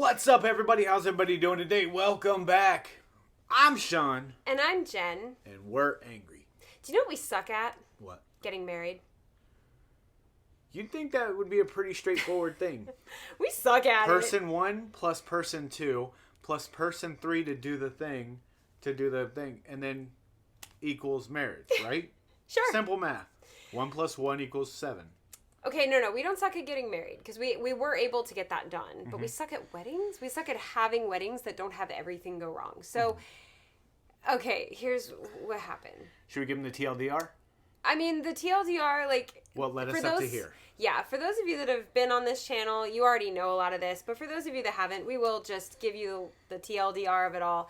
What's up, everybody? How's everybody doing today? Welcome back. I'm Sean. And I'm Jen. And we're angry. Do you know what we suck at? What? Getting married. You'd think that would be a pretty straightforward thing. We suck at Person 1 plus person 2 plus person 3 to do the thing, and then equals marriage, right? Sure. Simple math. 1 plus 1 equals 7. Okay, no, we don't suck at getting married because we were able to get that done. But we suck at weddings. We suck at having weddings that don't have everything go wrong. So, okay, here's what happened. Should we give them the TLDR? I mean, the TLDR, like... What led us up to here? Yeah, for those of you that have been on this channel, you already know a lot of this. But for those of you that haven't, we will just give you the TLDR of it all.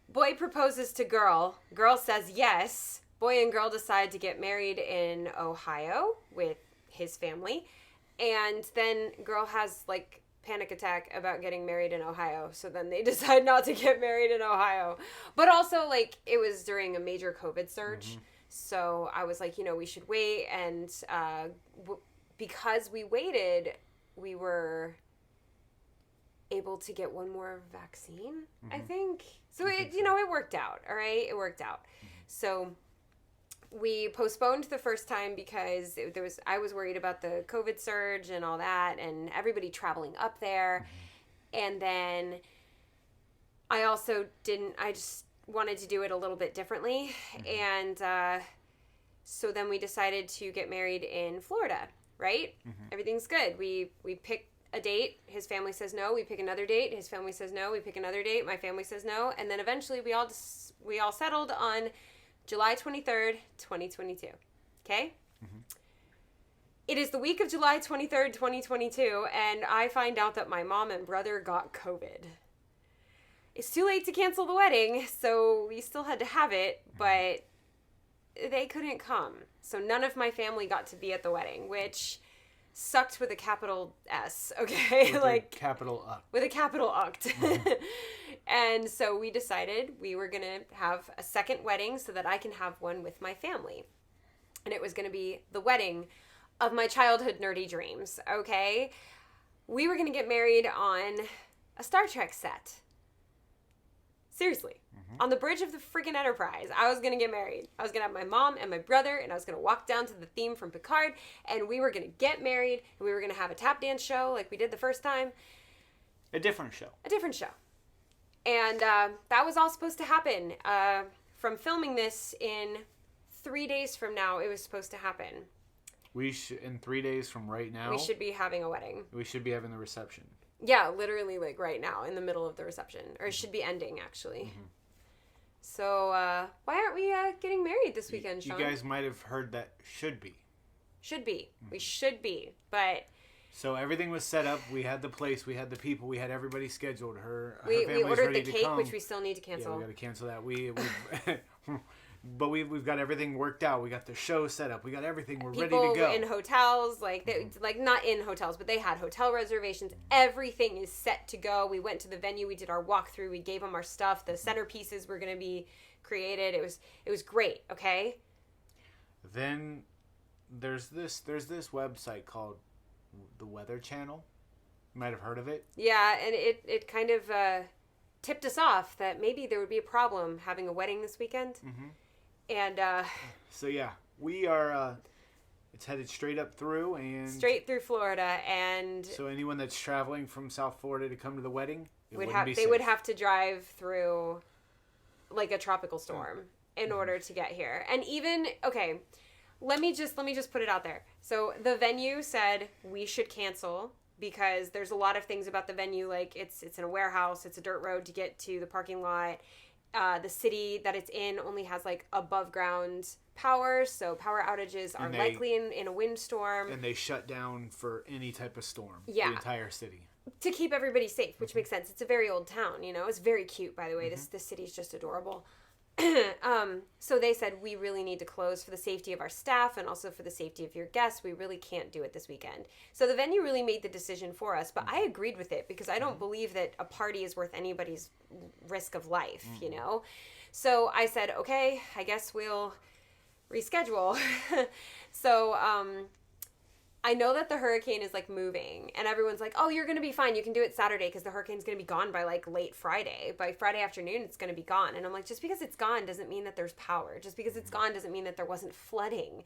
Boy proposes to girl. Girl says yes. Boy and girl decide to get married in Ohio with his family. And then girl has, like, panic attack about getting married in Ohio. So then they decide not to get married in Ohio. But also, like, it was during a major COVID surge. So I was like, we should wait. And because we waited, we were able to get one more vaccine, I think. So, it worked out. All right? It worked out. So we postponed the first time because I was worried about the COVID surge and all that and everybody traveling up there. And then I also I just wanted to do it a little bit differently. And so then we decided to get married in Florida, right? Everything's good. We pick a date. His family says no. We pick another date. His family says no. We pick another date. My family says no. And then eventually we all settled on July 23rd, 2022. Okay? It is the week of July 23rd, 2022, and I find out that my mom and brother got COVID. It's too late to cancel the wedding, so we still had to have it, but they couldn't come. So none of my family got to be at the wedding, which sucked with a capital S, okay? With a capital uct. With a capital uct. And so we decided we were going to have a second wedding so that I can have one with my family. And it was going to be the wedding of my childhood nerdy dreams, okay? We were going to get married on a Star Trek set. Seriously. On the bridge of the freaking Enterprise, I was going to get married. I was going to have my mom and my brother, and I was going to walk down to the theme from Picard, and we were going to get married, and we were going to have a tap dance show like we did the first time. A different show. And that was all supposed to happen. From filming this in 3 days from now, it was supposed to happen. In 3 days from right now, we should be having a wedding. We should be having the reception. Yeah, literally like right now in the middle of the reception. Or it should be ending, actually. So why aren't we getting married this weekend, Sean? You guys might have heard that should be. Should be. We should be. But... So everything was set up. We had the place. We had the people. We had everybody scheduled. Her we ordered ready the to cake, come. which we still need to cancel. Yeah, we got to cancel that. But we've got everything worked out. We got the show set up. We got everything. We're ready to go. People in hotels, like not in hotels, but they had hotel reservations. Everything is set to go. We went to the venue. We did our walkthrough. We gave them our stuff. The centerpieces were going to be created. It was great. Okay. Then there's this website called the Weather Channel. You might have heard of it. Yeah, and it kind of tipped us off that maybe there would be a problem having a wedding this weekend. And so yeah, we are. It's headed straight through Florida, and so anyone that's traveling from South Florida to come to the wedding, would have to drive through like a tropical storm in order to get here. And even let me just put it out there. So the venue said we should cancel because there's a lot of things about the venue, like it's in a warehouse, it's a dirt road to get to the parking lot. The city that it's in only has like above ground power, so power outages are likely in a windstorm. And they shut down for any type of storm. Yeah. The entire city. To keep everybody safe, which makes sense. It's a very old town, It's very cute, by the way. This city's just adorable. So they said, we really need to close for the safety of our staff and also for the safety of your guests. We really can't do it this weekend. So the venue really made the decision for us, but I agreed with it because I don't believe that a party is worth anybody's risk of life, So I said, okay, I guess we'll reschedule. So I know that the hurricane is like moving, and everyone's like, "Oh, you're gonna be fine. You can do it Saturday because the hurricane's gonna be gone by like late Friday. By Friday afternoon, it's gonna be gone." And I'm like, just because it's gone doesn't mean that there's power. Just because it's gone doesn't mean that there wasn't flooding.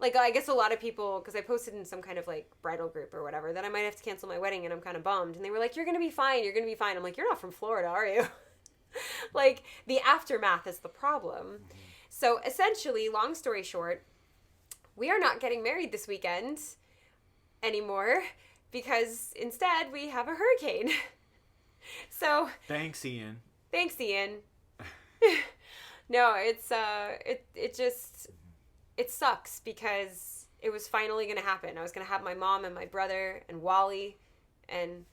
Like, I guess a lot of people, because I posted in some kind of like bridal group or whatever, that I might have to cancel my wedding, and I'm kind of bummed. And they were like, "You're gonna be fine. You're gonna be fine." I'm like, "You're not from Florida, are you?" Like, the aftermath is the problem. So essentially, long story short, we are not getting married this weekend anymore because instead we have a hurricane. So thanks, Ian. No, it's it just, it sucks because it was finally going to happen. I was going to have my mom and my brother and Wally and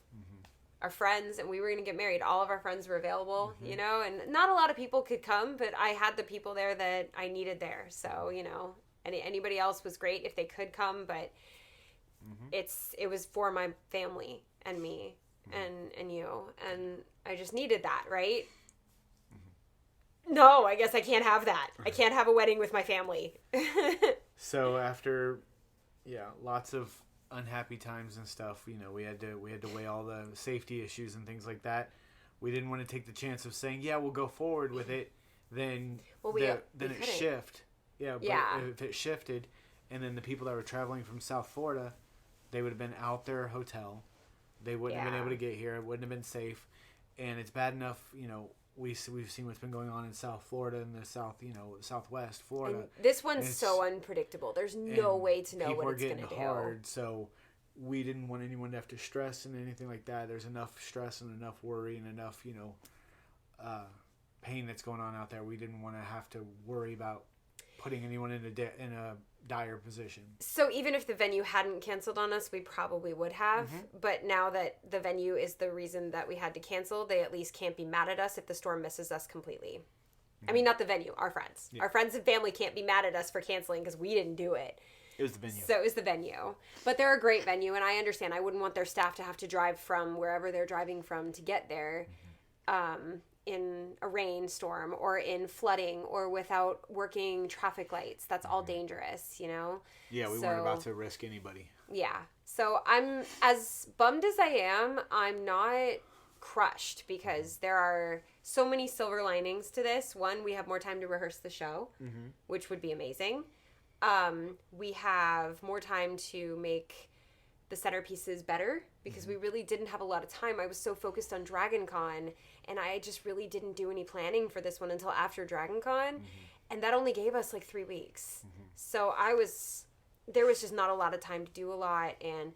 our friends, and we were going to get married. All of our friends were available, you know, and not a lot of people could come, but I had the people there that I needed there. So, you know, anybody else was great if they could come, but it was for my family and me and you, and I just needed that, right? No, I guess I can't have that. I can't have a wedding with my family. So after, lots of unhappy times and stuff, you know, we had to weigh all the safety issues and things like that. We didn't want to take the chance of saying, yeah, we'll go forward with it. Then it shift. Yeah, but if it shifted, and then the people that were traveling from South Florida, they would have been out their hotel. They wouldn't have been able to get here. It wouldn't have been safe. And it's bad enough, you know, we've seen what's been going on in South Florida and the South, you know, Southwest Florida. And this one's so unpredictable. There's no way to know what it's going to do. People are getting hard, so we didn't want anyone to have to stress and anything like that. There's enough stress and enough worry and enough, you know, pain that's going on out there. We didn't want to have to worry about putting anyone in a dire position. So even if the venue hadn't canceled on us, we probably would have. But now that the venue is the reason that we had to cancel, they at least can't be mad at us if the storm misses us completely. I mean, not the venue, our friends. Yeah. Our friends and family can't be mad at us for canceling because we didn't do it. It was the venue. So it was the venue. But they're a great venue, and I understand. I wouldn't want their staff to have to drive from wherever they're driving from to get there. In a rainstorm or in flooding or without working traffic lights. That's all dangerous, you know? Yeah, we weren't about to risk anybody. Yeah. So I'm, as bummed as I am, I'm not crushed because there are so many silver linings to this. One, we have more time to rehearse the show, which would be amazing. We have more time to make the centerpieces better because we really didn't have a lot of time. I was so focused on Dragon Con, and I just really didn't do any planning for this one until after Dragon Con, and that only gave us like 3 weeks. So there was just not a lot of time to do a lot, and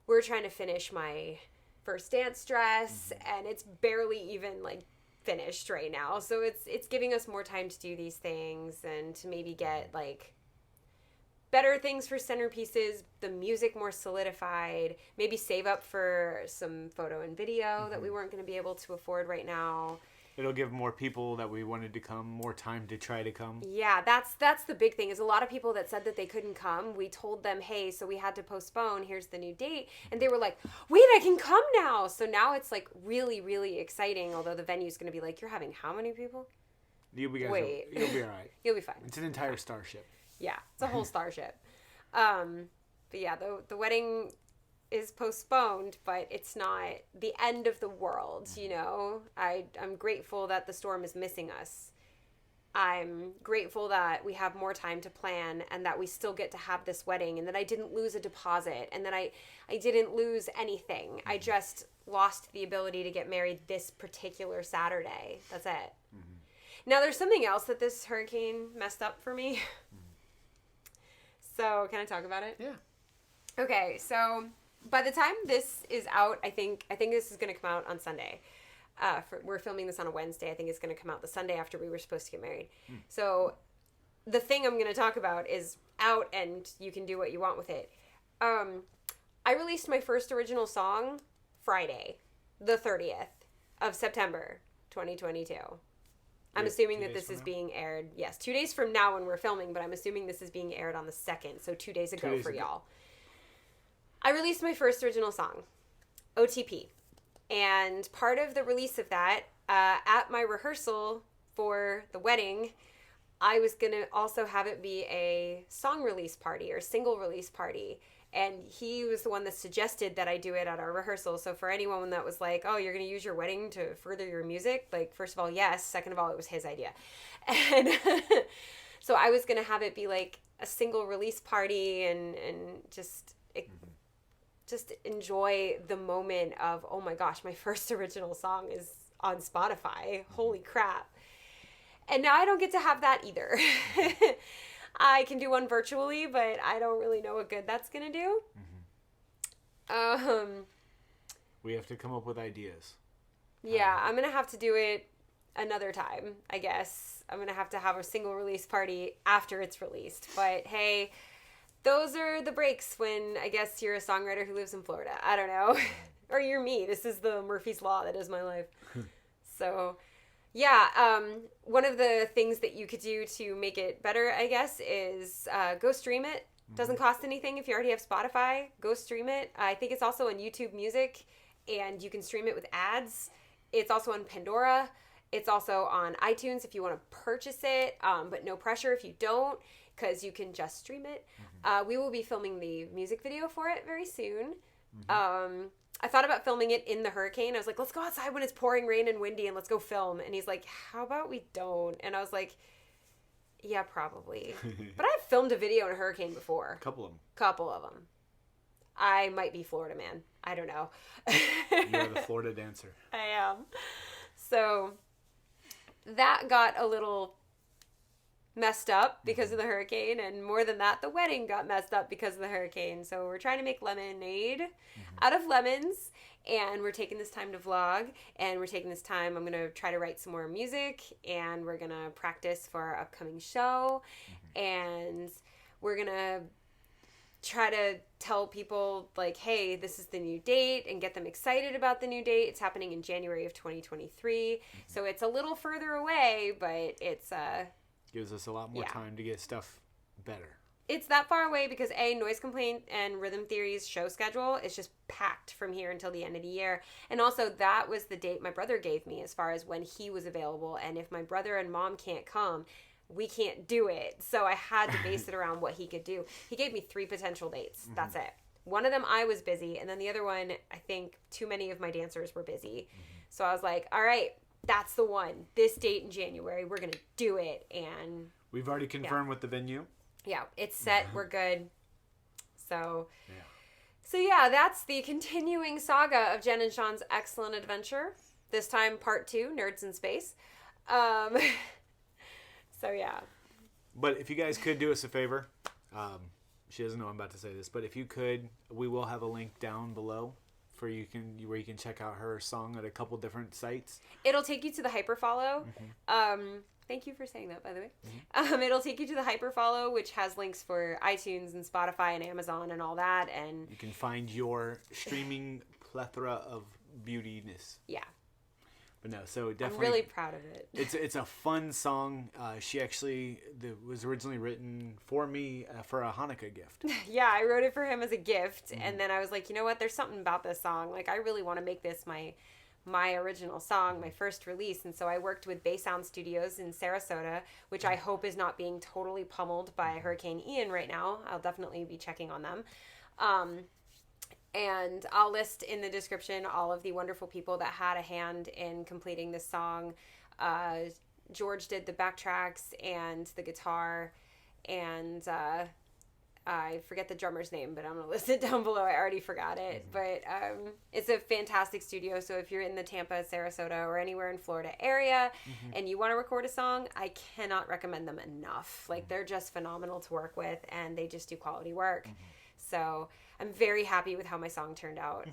we're trying to finish my first dance dress, and it's barely even like finished right now. So it's giving us more time to do these things and to maybe get like better things for centerpieces, the music more solidified, maybe save up for some photo and video that we weren't going to be able to afford right now. It'll give more people that we wanted to come more time to try to come. Yeah, that's the big thing, is a lot of people that said that they couldn't come, we told them, hey, so we had to postpone, here's the new date, and they were like, wait, I can come now. So now it's like really, really exciting, although the venue's going to be like, you're having how many people? You'll be all right. You'll be fine. It's an entire starship. Yeah, it's a whole starship. But yeah, the wedding is postponed, but it's not the end of the world, you know? I'm grateful that the storm is missing us. I'm grateful that we have more time to plan and that we still get to have this wedding and that I didn't lose a deposit and that I didn't lose anything. I just lost the ability to get married this particular Saturday. That's it. Now, there's something else that this hurricane messed up for me. So, can I talk about it? Yeah. Okay, so by the time this is out, I think this is going to come out on Sunday. We're filming this on a Wednesday. I think it's going to come out the Sunday after we were supposed to get married. So, the thing I'm going to talk about is out, and you can do what you want with it. I released my first original song Friday, the 30th of September, 2022. I'm assuming that this is being aired, 2 days from now when we're filming, but I'm assuming this is being aired on the 2nd, so 2 days ago for y'all. I released my first original song, OTP, and part of the release of that, at my rehearsal for the wedding, I was going to also have it be a song release party or single release party, And he was the one that suggested that I do it at our rehearsal. So for anyone that was like, oh, you're going to use your wedding to further your music, like, first of all, yes. Second of all, it was his idea. And so I was going to have it be like a single release party and just enjoy the moment of, oh my gosh, my first original song is on Spotify. Holy crap. And now I don't get to have that either. I can do one virtually, but I don't really know what good that's going to do. We have to come up with ideas. Yeah, I'm going to have to do it another time, I guess. I'm going to have a single release party after it's released. But hey, those are the breaks when I guess you're a songwriter who lives in Florida. I don't know. Or you're me. This is the Murphy's Law that is my life. So, yeah, one of the things that you could do to make it better, I guess, is go stream it. Doesn't cost anything if you already have Spotify. Go stream it. I think it's also on YouTube Music, and you can stream it with ads. It's also on Pandora. It's also on iTunes if you want to purchase it, but no pressure if you don't, because you can just stream it. We will be filming the music video for it very soon. I thought about filming it in the hurricane. I was like, let's go outside when it's pouring rain and windy and let's go film. And he's like, how about we don't? And I was like, yeah, probably. But I've filmed a video in a hurricane before. Couple of them. I might be Florida man. I don't know. You're the Florida dancer. I am. So that got a little messed up because of the hurricane, and more than that, the wedding got messed up because of the hurricane. So we're trying to make lemonade out of lemons, and we're taking this time to vlog, and we're taking this time, I'm going to try to write some more music, and we're going to practice for our upcoming show, and we're going to try to tell people, like, hey, this is the new date, and get them excited about the new date. It's happening in January of 2023, so it's a little further away, but it's gives us a lot more time to get stuff better. It's that far away because Noise Complaint and Rhythm Theory's show schedule is just packed from here until the end of the year. And also that was the date my brother gave me as far as when he was available. And if my brother and mom can't come, we can't do it. So I had to base it around what he could do. He gave me 3 potential dates. That's it. One of them I was busy. And then the other one, I think too many of my dancers were busy. So I was like, all right, that's the one. This date in January, we're going to do it. And we've already confirmed with the venue. Yeah, it's set. We're good. So yeah, that's the continuing saga of Jen and Sean's excellent adventure. This time, part 2, Nerds in Space. So yeah. But if you guys could do us a favor, she doesn't know I'm about to say this, but if you could, we will have a link down below where you can check out her song at a couple different sites. It'll take you to the hyperfollow. Thank you for saying that, by the way. It'll take you to the hyperfollow, which has links for iTunes and Spotify and Amazon and all that. And you can find your streaming plethora of beautiness. Yeah. But no, so definitely. I'm really proud of it. It's a fun song. She actually was originally written for me for a Hanukkah gift. Yeah, I wrote it for him as a gift, and then I was like, you know what? There's something about this song. Like, I really want to make this my original song, my first release. And so I worked with Bay Sound Studios in Sarasota, which I hope is not being totally pummeled by Hurricane Ian right now. I'll definitely be checking on them. And I'll list in the description all of the wonderful people that had a hand in completing this song. George did the backtracks and the guitar, and I forget the drummer's name, but I'm going to list it down below. I already forgot it. But it's a fantastic studio, so if you're in the Tampa, Sarasota, or anywhere in Florida area and you want to record a song, I cannot recommend them enough. Like, they're just phenomenal to work with, and they just do quality work. So I'm very happy with how my song turned out.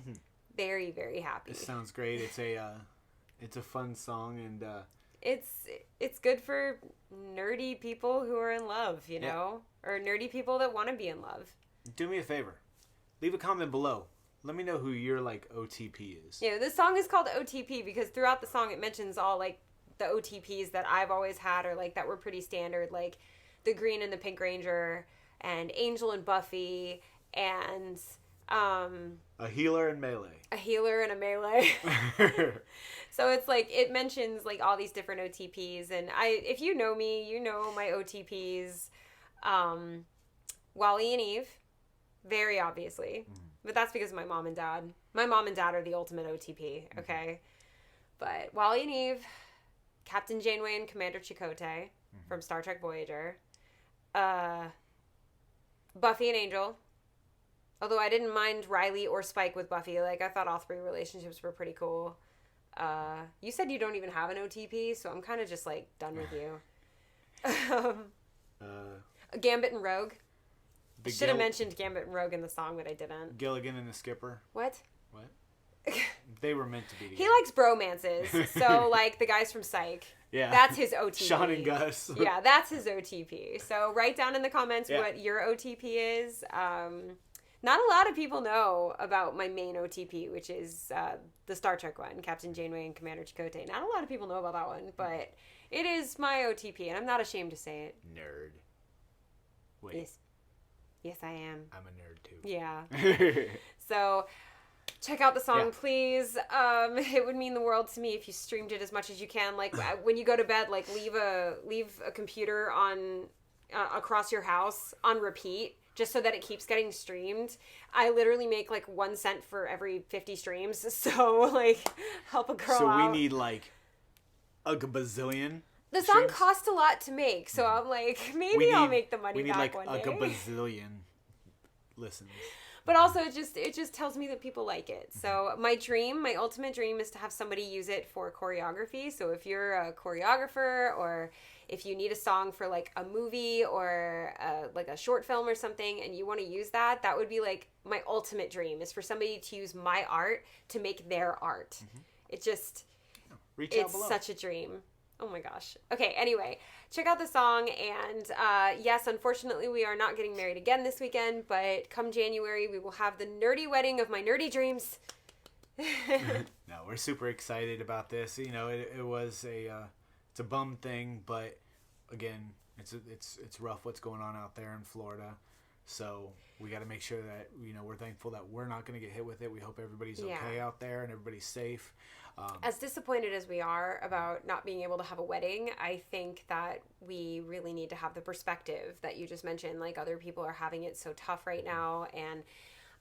Very, very happy. It sounds great. It's a fun song, and it's good for nerdy people who are in love, you know, or nerdy people that want to be in love. Do me a favor, leave a comment below. Let me know who your OTP is. Yeah, this song is called OTP because throughout the song it mentions all the OTPs that I've always had, or that were pretty standard, like the Green and the Pink Ranger, and Angel and Buffy, and a healer and melee. A healer and a melee. So it's it mentions all these different OTPs, and if you know me, you know my OTPs. Wally and Eve, very obviously. But that's because of my mom and dad. My mom and dad are the ultimate OTP, okay? But Wally and Eve, Captain Janeway and Commander Chakotay from Star Trek Voyager, Buffy and Angel. Although I didn't mind Riley or Spike with Buffy. Like, I thought all three relationships were pretty cool. You said you don't even have an OTP, so I'm kind of just, like, done with you. Gambit and Rogue. Should have mentioned Gambit and Rogue in the song, but I didn't. Gilligan and the Skipper. What? They were meant to be together. He likes bromances. So, like, the guys from Psych. Yeah. That's his OTP. Sean and Gus. Yeah, that's his OTP. So, write down in the comments what your OTP is. Not a lot of people know about my main OTP, which is the Star Trek one, Captain Janeway and Commander Chakotay. Not a lot of people know about that one, but it is my OTP, and I'm not ashamed to say it. Nerd. Wait. Yes. Yes, I am. I'm a nerd, too. Yeah. So, check out the song, please. It would mean the world to me if you streamed it as much as you can. Like, when you go to bed, like, leave a computer on across your house on repeat, just so that it keeps getting streamed. I literally make, like, 1 cent for every 50 streams. So, like, help a girl out. So we need, like, a bazillion. The song cost a lot to make, so I'm like, maybe I'll make the money back one day. We need, like, a bazillion listens. But also, it just tells me that people like it. So my ultimate dream is to have somebody use it for choreography. So if you're a choreographer, or if you need a song for, like, a movie or like a short film or something, and you want to use that, that would be, like, my ultimate dream, is for somebody to use my art to make their art. It just, it's such a dream. Oh my gosh. Okay, anyway, check out the song, and yes, unfortunately, we are not getting married again this weekend, but come January, we will have the nerdy wedding of my nerdy dreams. No, we're super excited about this. You know, it was it's a bum thing, but again, it's rough what's going on out there in Florida. So we got to make sure that, you know, we're thankful that we're not going to get hit with it. We hope everybody's okay out there and everybody's safe. As disappointed as we are about not being able to have a wedding, I think that we really need to have the perspective that you just mentioned. Like, other people are having it so tough right now. And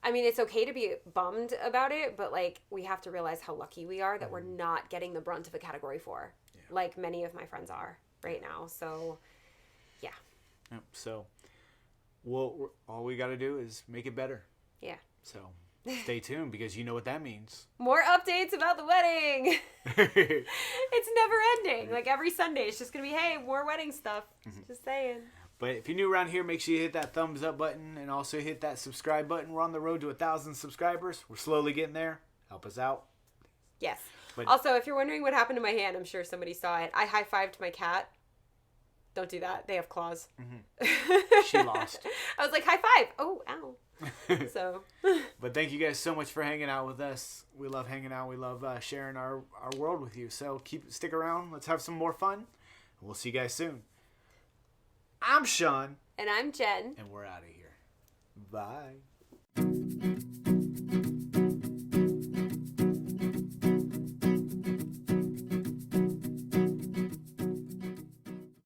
I mean, it's okay to be bummed about it, but, like, we have to realize how lucky we are that we're not getting the brunt of a Category 4, like many of my friends are right now. So, yeah. Yep. So, all we got to do is make it better. Yeah. So, stay tuned, because you know what that means. More updates about the wedding. It's never ending. Like, every Sunday, it's just going to be, hey, more wedding stuff. Just saying. But if you're new around here, make sure you hit that thumbs up button and also hit that subscribe button. We're on the road to 1,000 subscribers. We're slowly getting there. Help us out. Yes. But also, if you're wondering what happened to my hand, I'm sure somebody saw it. I high-fived my cat. Don't do that. They have claws. She lost. I was like, high five. Oh, ow. So. But thank you guys so much for hanging out with us. We love hanging out. We love sharing our world with you. So stick around. Let's have some more fun. We'll see you guys soon. I'm Sean. And I'm Jen. And we're out of here. Bye.